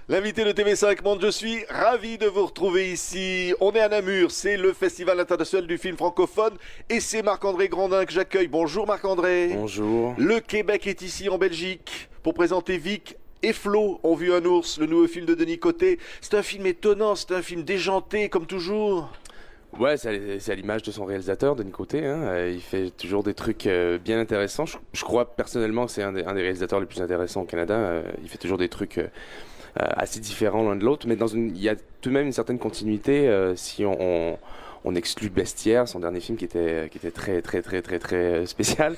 L'invité de TV5 Monde, je suis ravi de vous retrouver ici. On est à Namur, c'est le Festival international du film francophone et c'est Marc-André Grandin que j'accueille. Bonjour Marc-André. Bonjour. Le Québec est ici en Belgique pour présenter Vic et Flo ont vu un ours, le nouveau film de Denis Côté. C'est un film étonnant, c'est un film déjanté comme toujours. Ouais, c'est à l'image de son réalisateur, Denis Côté. Il fait toujours des trucs bien intéressants. Je crois personnellement que c'est un des réalisateurs les plus intéressants au Canada. Il fait toujours des trucs assez différents l'un de l'autre, mais il y a tout de même une certaine continuité si on exclut Bestiaire, son dernier film qui était très spécial,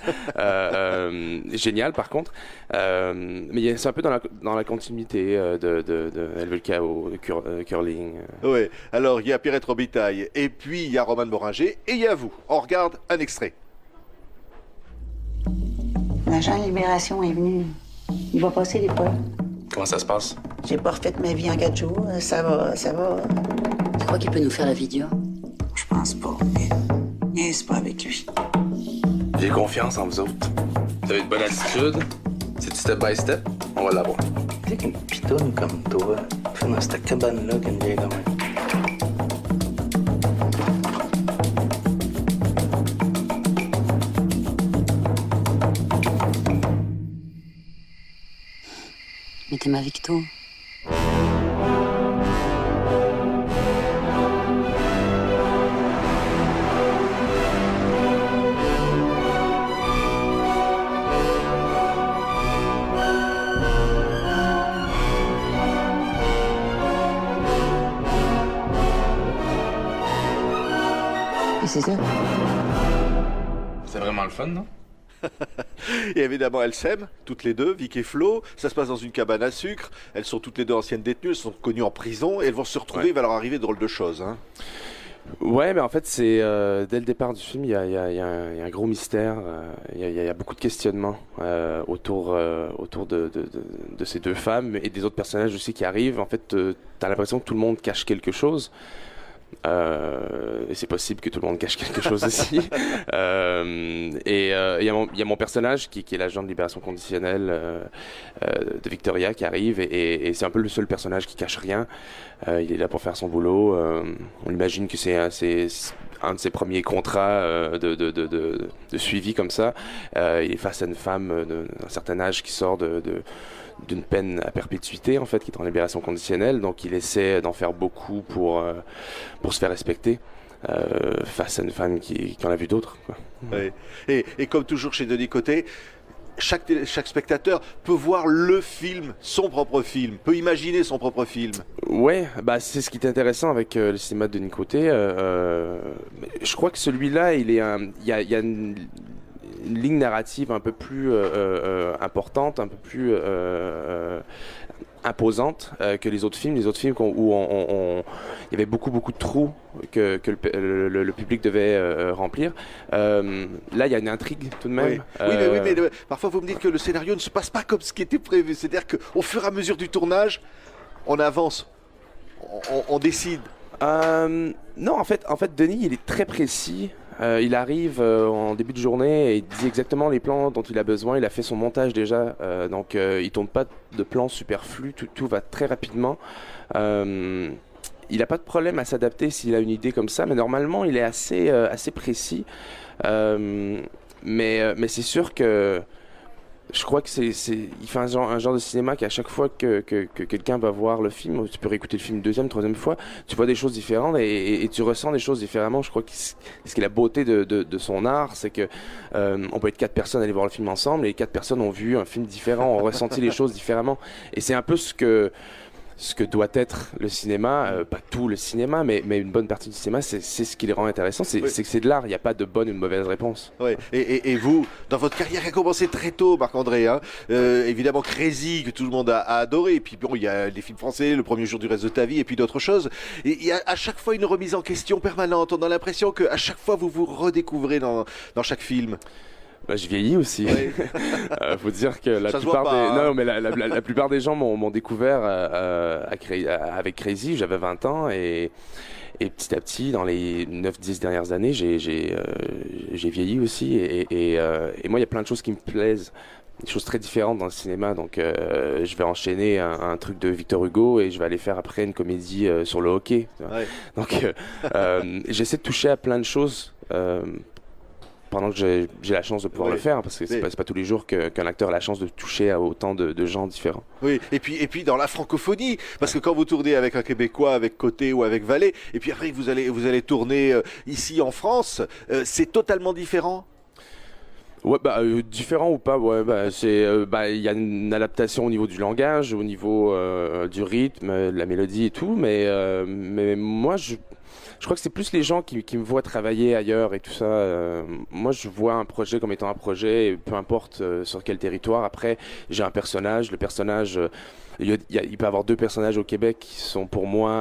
génial par contre. Mais c'est un peu dans la continuité de Elle veut le chaos, de curling. Oui, alors il y a Pierrette Robitaille et puis il y a Roman Boringer et il y a vous. On regarde un extrait. L'agent de Libération est venu. Il va passer l'épreuve. Comment ça se passe? J'ai pas refait ma vie en 4 jours. Ça va. Tu crois qu'il peut nous faire la vidéo? Je pense pas, mais c'est pas avec lui. J'ai confiance en vous autres. Vous avez de bonne attitude. C'est du step by step. On va l'avoir. Tu sais qu'une pitoune comme toi fait dans cette cabane-là qu'une vieille dame. Mais t'es ma Victo. Et c'est ça. C'est vraiment le fun, non? Et évidemment, elles s'aiment, toutes les deux, Vic et Flo. Ça se passe dans une cabane à sucre. Elles sont toutes les deux anciennes détenues, elles sont connues en prison et elles vont se retrouver, Ouais. il va leur arriver drôle de choses. Hein. Ouais, mais en fait, c'est dès le départ du film, il y a un gros mystère. Il y a beaucoup de questionnements autour de ces deux femmes et des autres personnages aussi qui arrivent. En fait, t'as l'impression que tout le monde cache quelque chose. Et c'est possible que tout le monde cache quelque chose aussi. Et il y a mon personnage qui est l'agent de libération conditionnelle de Victoria qui arrive et c'est un peu le seul personnage qui cache rien. Il est là pour faire son boulot. On imagine que c'est un de ses premiers contrats de suivi comme ça. Il est face à une femme d'un certain âge qui sort d'une peine à perpétuité en fait, qui est en libération conditionnelle, donc il essaie d'en faire beaucoup pour se faire respecter face à une femme qui en a vu d'autres, quoi. Ouais. Et comme toujours chez Denis Côté, chaque spectateur peut voir le film, son propre film, peut imaginer son propre film. Ouais, bah c'est ce qui est intéressant avec le cinéma de Denis Côté. Je crois que celui-là, il y a une ligne narrative un peu plus importante, un peu plus imposante que les autres films. Les autres films où il y avait beaucoup de trous que le public devait remplir. Là, il y a une intrigue tout de même. Oui, mais parfois vous me dites que le scénario ne se passe pas comme ce qui était prévu. C'est-à-dire qu'au fur et à mesure du tournage, on avance, on décide. Non, en fait, Denis, il est très précis. Il arrive en début de journée et il dit exactement les plans dont il a besoin. Il a fait son montage déjà, donc il tourne pas de plans superflus. Tout va très rapidement. Il n'a pas de problème à s'adapter s'il a une idée comme ça, mais normalement, il est assez précis. Mais c'est sûr que je crois que il fait un genre de cinéma qu'à chaque fois que quelqu'un va voir le film, tu peux réécouter le film une deuxième, troisième fois, tu vois des choses différentes et tu ressens des choses différemment. Je crois que ce qui est la beauté de son art, c'est que on peut être 4 personnes à aller voir le film ensemble et les 4 personnes ont vu un film différent, ont ressenti les choses différemment. Et c'est un peu ce que doit être le cinéma, pas tout le cinéma, mais une bonne partie du cinéma, c'est ce qui les rend intéressants, c'est que c'est de l'art, il n'y a pas de bonne ou de mauvaise réponse. Ouais. Et vous, dans votre carrière qui a commencé très tôt, Marc-André, hein, évidemment Crazy, que tout le monde a adoré, et puis bon, il y a des films français, Le premier jour du reste de ta vie, et puis d'autres choses. Et il y a à chaque fois une remise en question permanente, on a l'impression qu'à chaque fois vous vous redécouvrez dans chaque film. Bah, je vieillis aussi. Oui. Faut dire que la Ça se plupart voit pas, des hein. non, mais la plupart des gens m'ont découvert avec Crazy. J'avais 20 ans et petit à petit, dans les 9-10 dernières années, j'ai vieilli aussi et moi, il y a plein de choses qui me plaisent des choses très différentes dans le cinéma. Donc, je vais enchaîner un truc de Victor Hugo et je vais aller faire après une comédie sur le hockey. Ouais. Donc, j'essaie de toucher à plein de choses. Pendant que j'ai la chance de pouvoir le faire, parce que c'est pas tous les jours qu'un acteur a la chance de toucher à autant de gens différents. Oui, et puis dans la francophonie, parce que quand vous tournez avec un Québécois, avec Côté ou avec Vallée, et puis après vous allez tourner ici en France, c'est totalement différent. Ouais, différent ou pas, ouais, il y a une adaptation au niveau du langage, au niveau du rythme, de la mélodie et tout, mais moi je crois que c'est plus les gens qui me voient travailler ailleurs et tout ça. Moi, je vois un projet comme étant un projet, et peu importe sur quel territoire. Après, j'ai un personnage. Le personnage, il peut y avoir deux personnages au Québec qui sont pour moi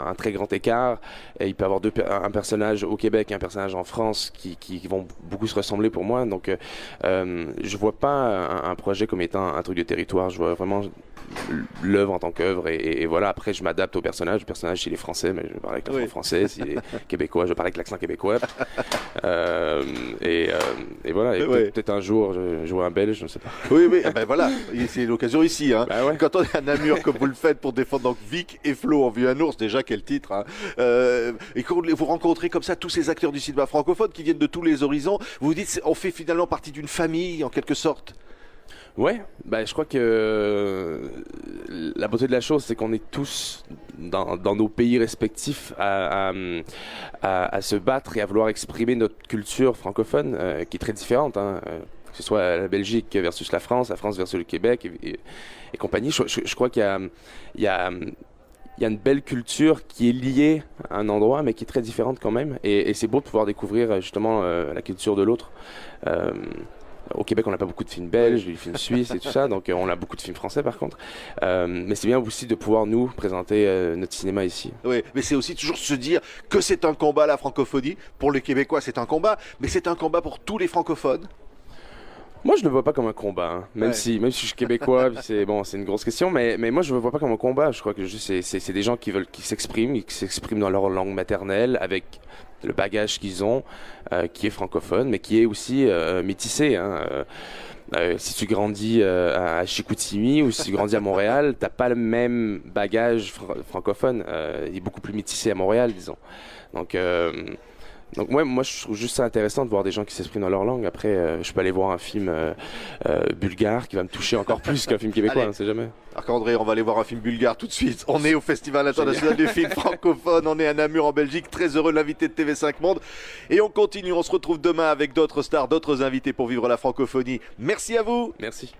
un très grand écart. Et il peut y avoir un personnage au Québec et un personnage en France qui vont beaucoup se ressembler pour moi. Donc, je vois pas un projet comme étant un truc de territoire. Je vois vraiment l'œuvre en tant qu'œuvre et voilà. Après, je m'adapte au personnage. Le personnage, s'il est français, mais je parle avec l'accent français. S'il est québécois, je parle avec l'accent québécois. Et voilà. Et peut-être un jour, je jouerai un Belge, je ne sais pas. Oui, voilà. C'est l'occasion ici. Hein. Ouais. Quand on est à Namur, comme vous le faites pour défendre donc Vic et Flo en Vu un ours, déjà quel titre. Hein. Et quand vous rencontrez comme ça tous ces acteurs du cinéma francophone qui viennent de tous les horizons, vous vous dites, on fait finalement partie d'une famille en quelque sorte. Ouais, je crois que la beauté de la chose, c'est qu'on est tous dans nos pays respectifs à se battre et à vouloir exprimer notre culture francophone, qui est très différente, hein, que ce soit la Belgique versus la France versus le Québec et compagnie. Je crois qu'il y a une belle culture qui est liée à un endroit, mais qui est très différente quand même. Et c'est beau de pouvoir découvrir justement la culture de l'autre. Au Québec, on n'a pas beaucoup de films belges, des films suisses et tout ça, donc on a beaucoup de films français par contre. Mais c'est bien aussi de pouvoir nous présenter notre cinéma ici. Oui, mais c'est aussi toujours se dire que c'est un combat la francophonie. Pour les Québécois, c'est un combat, mais c'est un combat pour tous les francophones. Moi, je ne le vois pas comme un combat, hein. Même si je suis québécois, c'est une grosse question, mais moi, je ne le vois pas comme un combat. Je crois que c'est des gens qui s'expriment dans leur langue maternelle, avec le bagage qu'ils ont, qui est francophone, mais qui est aussi métissé. Hein. Si tu grandis à Chicoutimi ou si tu grandis à Montréal, t'as pas le même bagage francophone. Il est beaucoup plus métissé à Montréal, disons. Donc moi je trouve juste ça intéressant de voir des gens qui s'expriment dans leur langue. Après, je peux aller voir un film bulgare qui va me toucher encore plus qu'un film québécois, on ne sait jamais. Marc-André, on va aller voir un film bulgare tout de suite. On est au Festival international du film francophone, on est à Namur en Belgique, très heureux de l'invité de TV5 Monde. Et on continue, on se retrouve demain avec d'autres stars, d'autres invités pour vivre la francophonie. Merci à vous. Merci.